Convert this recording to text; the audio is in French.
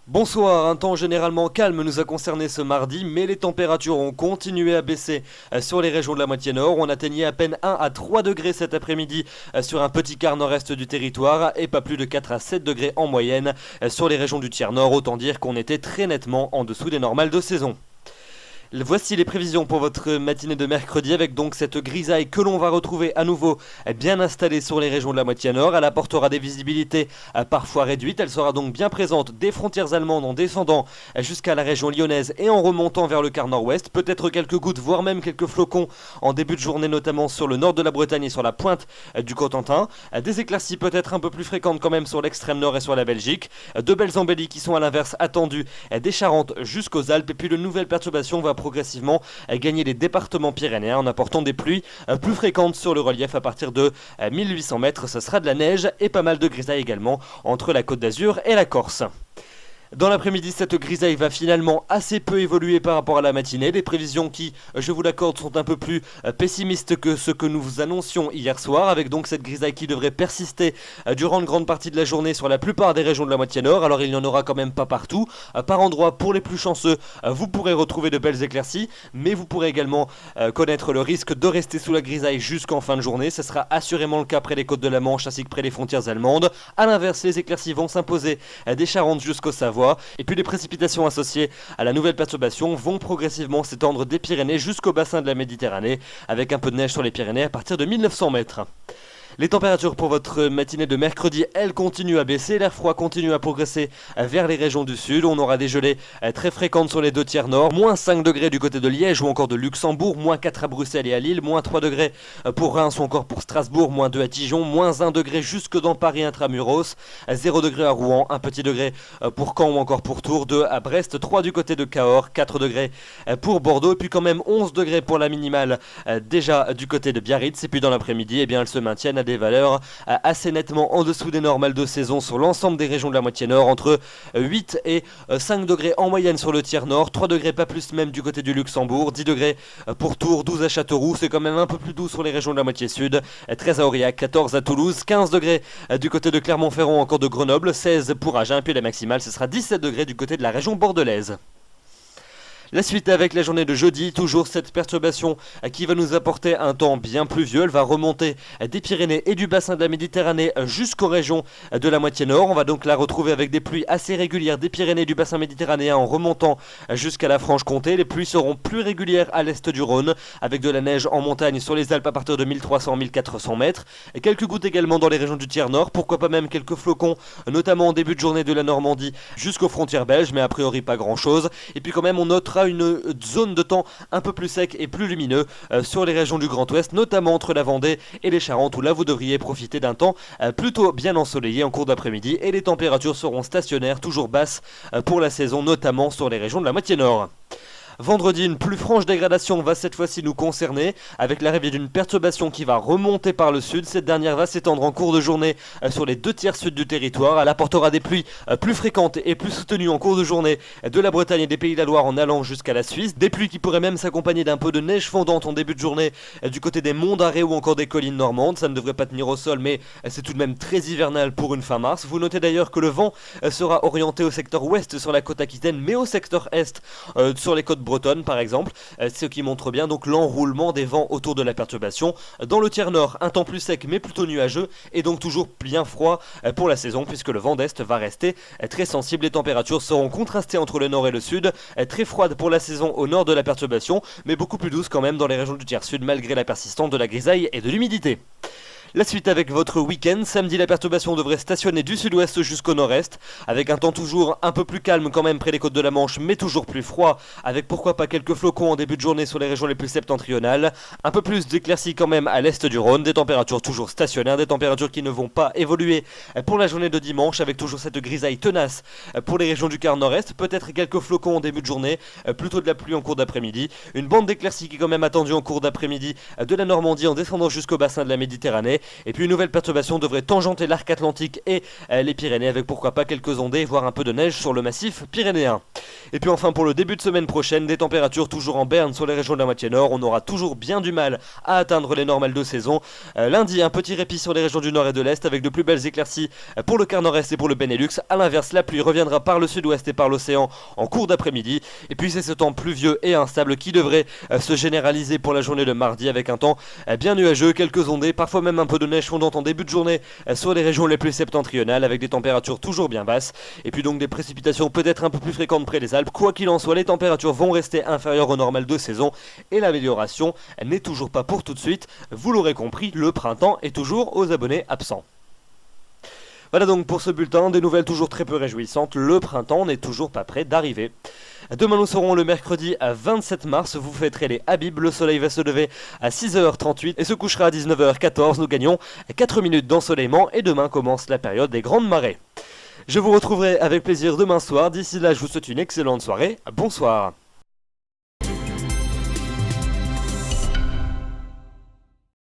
Bonsoir, un temps généralement calme nous a concerné ce mardi, mais les températures ont continué à baisser sur les régions de la moitié nord. On atteignait à peine 1 à 3 degrés cet après-midi sur un petit quart nord-est du territoire et pas plus de 4 à 7 degrés en moyenne sur les régions du tiers nord. Autant dire qu'on était très nettement en dessous des normales de saison. Voici les prévisions pour votre matinée de mercredi avec donc cette grisaille que l'on va retrouver à nouveau bien installée sur les régions de la moitié nord. Elle apportera des visibilités parfois réduites. Elle sera donc bien présente des frontières allemandes en descendant jusqu'à la région lyonnaise et en remontant vers le quart nord-ouest. Peut-être quelques gouttes, voire même quelques flocons en début de journée, notamment sur le nord de la Bretagne et sur la pointe du Cotentin. Des éclaircies peut-être un peu plus fréquentes quand même sur l'extrême nord et sur la Belgique. De belles embellies qui sont à l'inverse attendues des Charentes jusqu'aux Alpes. Et puis de nouvelles perturbations va progressivement gagner les départements pyrénéens en apportant des pluies plus fréquentes sur le relief à partir de 1800 mètres. Ce sera de la neige et pas mal de grisailles également entre la Côte d'Azur et la Corse. Dans l'après-midi, cette grisaille va finalement assez peu évoluer par rapport à la matinée. Les prévisions qui, je vous l'accorde, sont un peu plus pessimistes que ce que nous vous annoncions hier soir, avec donc cette grisaille qui devrait persister durant une grande partie de la journée sur la plupart des régions de la moitié nord. Alors il n'y en aura quand même pas partout. Par endroits, pour les plus chanceux, vous pourrez retrouver de belles éclaircies, mais vous pourrez également connaître le risque de rester sous la grisaille jusqu'en fin de journée. Ce sera assurément le cas près des côtes de la Manche ainsi que près des frontières allemandes. A l'inverse, les éclaircies vont s'imposer des Charentes jusqu'au Savoie. Et puis les précipitations associées à la nouvelle perturbation vont progressivement s'étendre des Pyrénées jusqu'au bassin de la Méditerranée, avec un peu de neige sur les Pyrénées à partir de 1900 mètres. Les températures pour votre matinée de mercredi, elles continuent à baisser. L'air froid continue à progresser vers les régions du sud. On aura des gelées très fréquentes sur les deux tiers nord. Moins 5 degrés du côté de Liège ou encore de Luxembourg. Moins 4 à Bruxelles et à Lille. Moins 3 degrés pour Reims ou encore pour Strasbourg. Moins 2 à Dijon. Moins 1 degré jusque dans Paris intramuros. 0 degré à Rouen. Un petit degré pour Caen ou encore pour Tours. 2 à Brest. 3 du côté de Cahors. 4 degrés pour Bordeaux. Et puis quand même 11 degrés pour la minimale déjà du côté de Biarritz. Et puis dans l'après-midi, eh bien, elles se maintiennent à des valeurs assez nettement en dessous des normales de saison sur l'ensemble des régions de la moitié nord, entre 8 et 5 degrés en moyenne sur le tiers nord, 3 degrés pas plus même du côté du Luxembourg, 10 degrés pour Tours, 12 à Châteauroux, c'est quand même un peu plus doux sur les régions de la moitié sud, 13 à Aurillac, 14 à Toulouse, 15 degrés du côté de Clermont-Ferrand, encore de Grenoble, 16 pour Agen, puis la maximale ce sera 17 degrés du côté de la région bordelaise. La suite avec la journée de jeudi, toujours cette perturbation qui va nous apporter un temps bien pluvieux. Elle va remonter des Pyrénées et du bassin de la Méditerranée jusqu'aux régions de la moitié nord. On va donc la retrouver avec des pluies assez régulières des Pyrénées et du bassin méditerranéen en remontant jusqu'à la Franche-Comté. Les pluies seront plus régulières à l'est du Rhône avec de la neige en montagne sur les Alpes à partir de 1300-1400 mètres. Et quelques gouttes également dans les régions du tiers nord, pourquoi pas même quelques flocons, notamment en début de journée de la Normandie jusqu'aux frontières belges, mais a priori pas grand chose. Et puis quand même on notera une zone de temps un peu plus sec et plus lumineux sur les régions du Grand Ouest, notamment entre la Vendée et les Charentes, où là vous devriez profiter d'un temps plutôt bien ensoleillé en cours d'après-midi, et les températures seront stationnaires, toujours basses pour la saison, notamment sur les régions de la moitié nord. Vendredi, une plus franche dégradation va cette fois-ci nous concerner, avec l'arrivée d'une perturbation qui va remonter par le sud. Cette dernière va s'étendre en cours de journée sur les deux tiers sud du territoire. Elle apportera des pluies plus fréquentes et plus soutenues en cours de journée de la Bretagne et des Pays de la Loire en allant jusqu'à la Suisse. Des pluies qui pourraient même s'accompagner d'un peu de neige fondante en début de journée du côté des monts d'Arrée ou encore des collines normandes. Ça ne devrait pas tenir au sol, mais c'est tout de même très hivernal pour une fin mars. Vous notez d'ailleurs que le vent sera orienté au secteur ouest sur la côte aquitaine, mais au secteur est sur les côtes bretonne par exemple, ce qui montre bien donc l'enroulement des vents autour de la perturbation. Dans le tiers nord, un temps plus sec mais plutôt nuageux et donc toujours bien froid pour la saison, puisque le vent d'est va rester très sensible. Les températures seront contrastées entre le nord et le sud, très froides pour la saison au nord de la perturbation, mais beaucoup plus douces quand même dans les régions du tiers sud malgré la persistance de la grisaille et de l'humidité. La suite avec votre week-end. Samedi, la perturbation devrait stationner du sud-ouest jusqu'au nord-est, avec un temps toujours un peu plus calme quand même près des côtes de la Manche, mais toujours plus froid, avec pourquoi pas quelques flocons en début de journée sur les régions les plus septentrionales. Un peu plus d'éclaircies quand même à l'est du Rhône, des températures toujours stationnaires, des températures qui ne vont pas évoluer pour la journée de dimanche, avec toujours cette grisaille tenace pour les régions du quart nord-est, peut-être quelques flocons en début de journée, plutôt de la pluie en cours d'après-midi, une bande d'éclaircies qui est quand même attendue en cours d'après-midi de la Normandie en descendant jusqu'au bassin de la Méditerranée. Pyrénées. Et puis une nouvelle perturbation devrait tangenter l'arc atlantique et les Pyrénées, avec pourquoi pas quelques ondées, voire un peu de neige sur le massif pyrénéen. Et puis enfin pour le début de semaine prochaine, des températures toujours en berne sur les régions de la moitié nord. On aura toujours bien du mal à atteindre les normales de saison. Lundi, un petit répit sur les régions du nord et de l'est avec de plus belles éclaircies pour le quart nord-est et pour le Benelux. A l'inverse, la pluie reviendra par le sud-ouest et par l'océan en cours d'après-midi. Et puis c'est ce temps pluvieux et instable qui devrait se généraliser pour la journée de mardi avec un temps bien nuageux, quelques ondées, parfois même un peu de neige fondante en début de journée sur les régions les plus septentrionales avec des températures toujours bien basses. Et puis donc des précipitations peut-être un peu plus fréquentes près des Alpes. Quoi qu'il en soit, les températures vont rester inférieures au normal de saison et l'amélioration n'est toujours pas pour tout de suite. Vous l'aurez compris, le printemps est toujours aux abonnés absents. Voilà donc pour ce bulletin, des nouvelles toujours très peu réjouissantes, le printemps n'est toujours pas prêt d'arriver. Demain nous serons le mercredi à 27 mars, vous fêterez les Habib, le soleil va se lever à 6h38 et se couchera à 19h14, nous gagnons 4 minutes d'ensoleillement et demain commence la période des grandes marées. Je vous retrouverai avec plaisir demain soir, d'ici là je vous souhaite une excellente soirée, bonsoir.